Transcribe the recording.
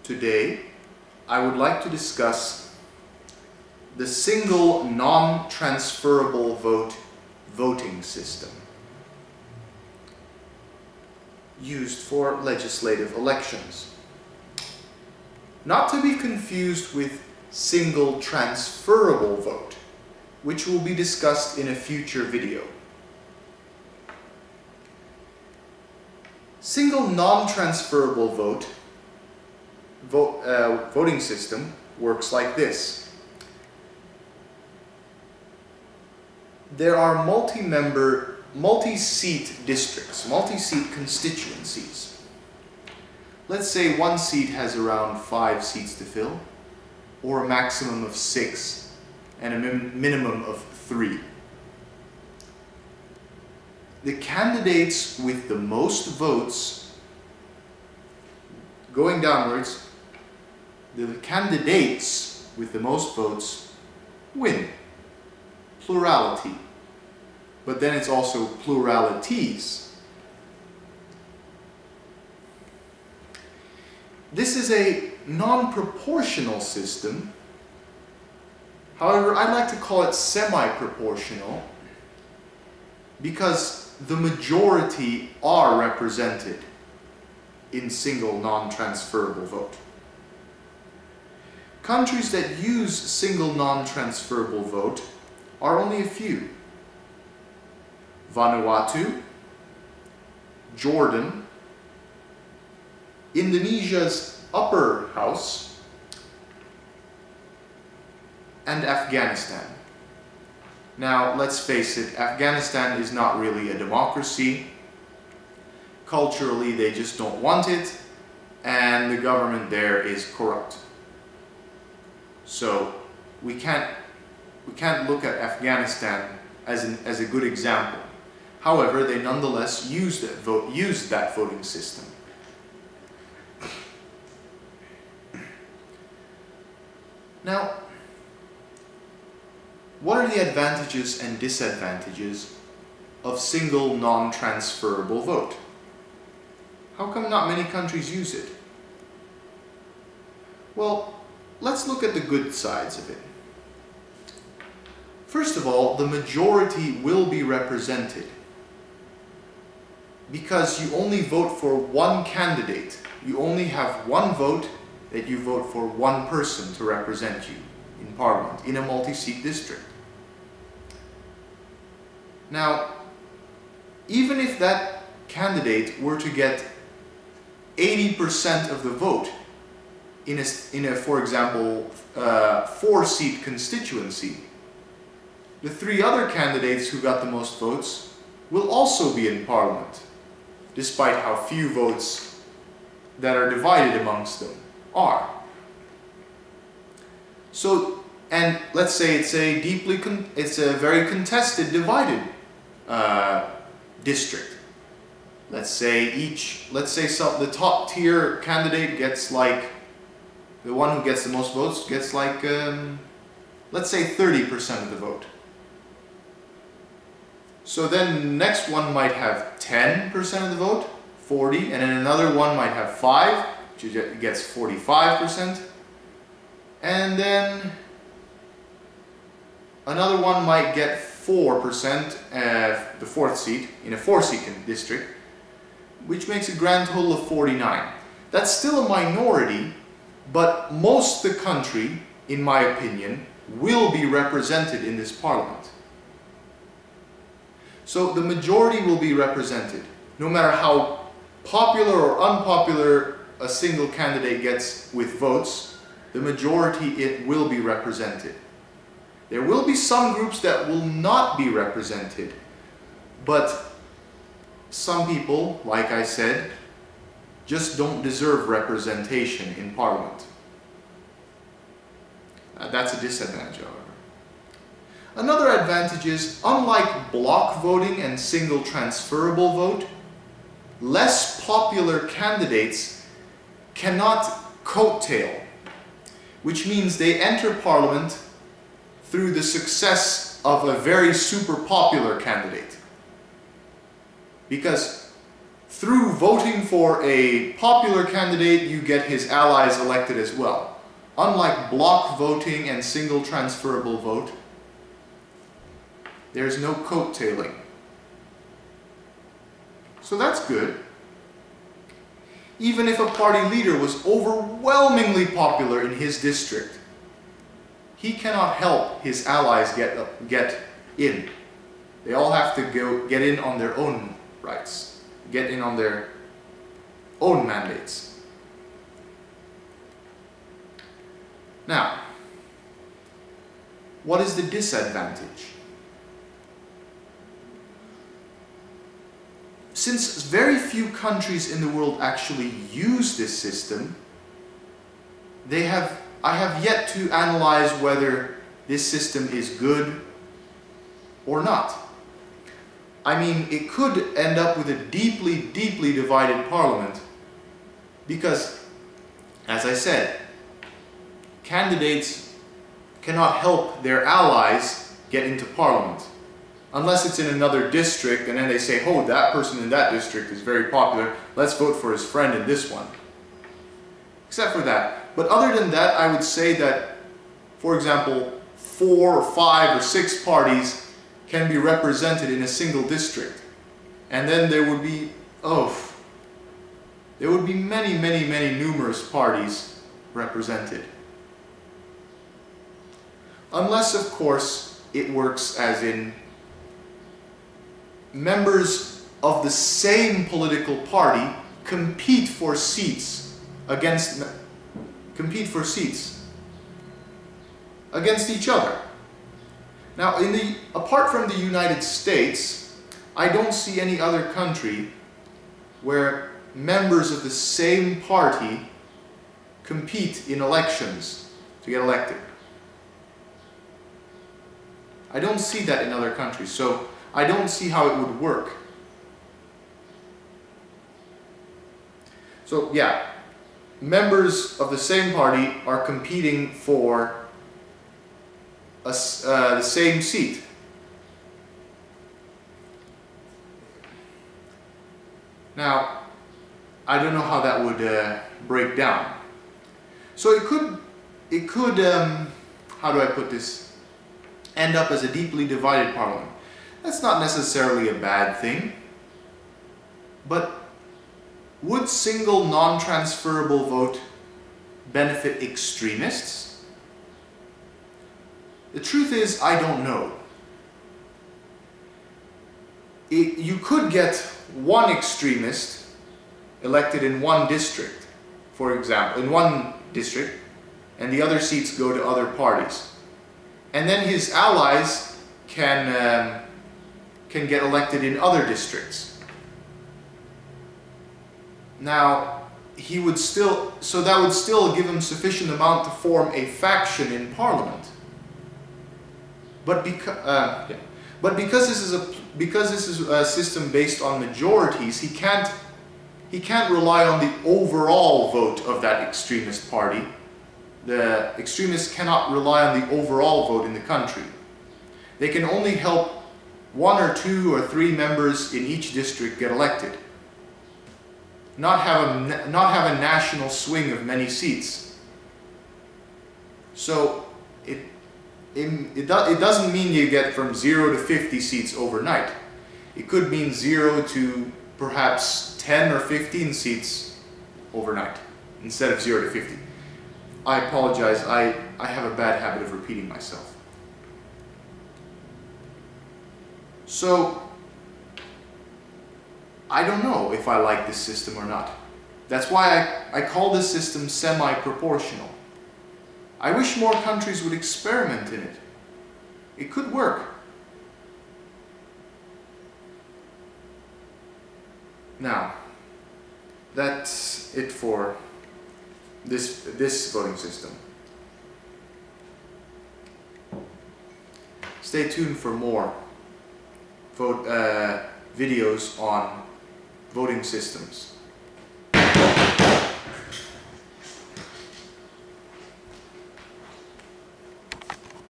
Today, I would like to discuss the single non-transferable voting system used for legislative elections. Not to be confused with single transferable vote, which will be discussed in a future video. Single non-transferable voting system works like this. There are multi-seat districts, multi-seat constituencies. Let's say one seat has around 5 seats to fill, or a maximum of 6 and a minimum of 3. The candidates with the most votes, going downwards, the candidates with the most votes win. Plurality. But then it's also pluralities. This is a non-proportional system. However, I like to call it semi-proportional because the majority are represented in single non-transferable vote. Countries that use single non-transferable vote are only a few. Vanuatu, Jordan, Indonesia's upper house, and Afghanistan. Now, let's face it, Afghanistan is not really a democracy. Culturally, they just don't want it, and the government there is corrupt. So, we can't look at Afghanistan as a good example. However, they nonetheless used that voting system. Now, what are the advantages and disadvantages of single non-transferable vote? How come not many countries use it? Well, let's look at the good sides of it. First of all, the majority will be represented because you only vote for one candidate. You only have one vote that you vote for one person to represent you in Parliament, in a multi-seat district. Now, even if that candidate were to get 80% of the vote in a for example, 4-seat constituency, the 3 other candidates who got the most votes will also be in Parliament, despite how few votes that are divided amongst them are. So, and let's say it's a very contested, divided district. Let's say the top tier candidate gets like, the one who gets the most votes gets like, let's say 30% of the vote. So then the next one might have 10% of the vote, 40, and then another one might have 5, which gets 45%. And then another one might get 4%, the 4th seat, in a 4-seat district, which makes a grand total of 49. That's still a minority, but most of the country, in my opinion, will be represented in this parliament. So the majority will be represented. No matter how popular or unpopular a single candidate gets with votes, the majority it will be represented. There will be some groups that will not be represented, but some people, like I said, just don't deserve representation in Parliament. That's a disadvantage, however. Another advantage is, unlike block voting and single transferable vote, less popular candidates cannot coattail, which means they enter Parliament through the success of a very super popular candidate. Because through voting for a popular candidate, you get his allies elected as well. Unlike block voting and single transferable vote, there's no coattailing. So that's good. Even if a party leader was overwhelmingly popular in his district, he cannot help his allies get in. They all have to get in on their own rights, get in on their own mandates. Now, what is the disadvantage? Since very few countries in the world actually use this system, I have yet to analyze whether this system is good or not. I mean, it could end up with a deeply, deeply divided parliament because, as I said, candidates cannot help their allies get into parliament. Unless it's in another district and then they say, oh, that person in that district is very popular, let's vote for his friend in this one. Except for that. But other than that, I would say that, for example, 4 or 5 or 6 parties can be represented in a single district. And then there would be, many, many, many numerous parties represented. Unless, of course, it works as in members of the same political party compete for seats against each other. Now, apart from the United States, I don't see any other country where members of the same party compete in elections to get elected. I don't see that in other countries, so I don't see how it would work. So yeah, members of the same party are competing for the same seat. Now, I don't know how that would break down. So it could, how do I put this, end up as a deeply divided parliament. That's not necessarily a bad thing, but would single non-transferable vote benefit extremists? The truth is, I don't know. You could get one extremist elected in one district, for example, in one district, and the other seats go to other parties. And then his allies can get elected in other districts. Now, that would still give him sufficient amount to form a faction in Parliament. But because this is a system based on majorities, he can't rely on the overall vote of that extremist party. The extremists cannot rely on the overall vote in the country. They can only help 1 or 2 or 3 members in each district get elected. Not have a national swing of many seats. So it doesn't mean you get from 0 to 50 seats overnight. It could mean 0 to perhaps 10 or 15 seats overnight instead of 0 to 50. I apologize, I have a bad habit of repeating myself. So, I don't know if I like this system or not. That's why I call this system semi-proportional. I wish more countries would experiment in it. It could work. Now, that's it for this voting system. Stay tuned for more videos on voting systems.